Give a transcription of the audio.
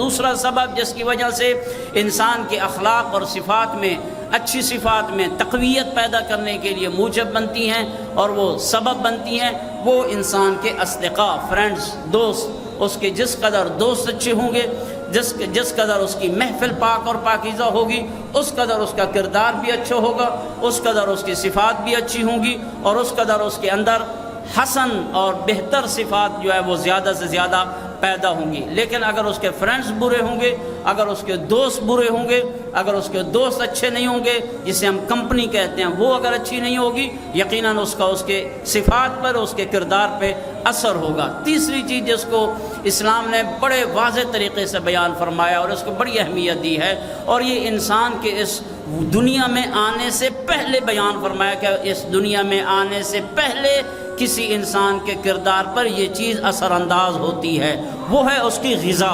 दूसरा सबब जिसकी वजह से इंसान के अखलाक और सिफ़ात में, अच्छी सिफ़ात में तक़वियत पैदा करने के लिए मूजब बनती हैं और वो सबब बनती हैं, वो इंसान के अस्दिक़ा, फ्रेंड्स, दोस्त, उसके जिस कदर दोस्त अच्छे होंगे, जिस कदर उसकी महफिल पाक और पाकीज़ा होगी, उस कदर उसका किरदार भी अच्छा होगा, उस कदर उसकी सिफ़ात भी अच्छी होंगी और उस कदर उसके अंदर हसन और बेहतर सिफ़ात जो है वो ज़्यादा से ज़्यादा पैदा होंगी। लेकिन अगर उसके फ्रेंड्स बुरे होंगे, अगर उसके दोस्त बुरे होंगे, अगर उसके दोस्त अच्छे नहीं होंगे, जिसे हम कंपनी कहते हैं, वो अगर अच्छी नहीं होगी, यकीनन उसका उसके सिफ़ात पर, उसके किरदार पे असर होगा। तीसरी चीज़ जिसको इस्लाम ने बड़े वाज़ेह तरीक़े से बयान फरमाया और उसको बड़ी अहमियत दी है, और ये इंसान के इस दुनिया में आने से पहले बयान फरमाया कि इस दुनिया में आने से पहले किसी इंसान के किरदार पर ये चीज़ असरअंदाज होती है, वो है उसकी ग़िज़ा।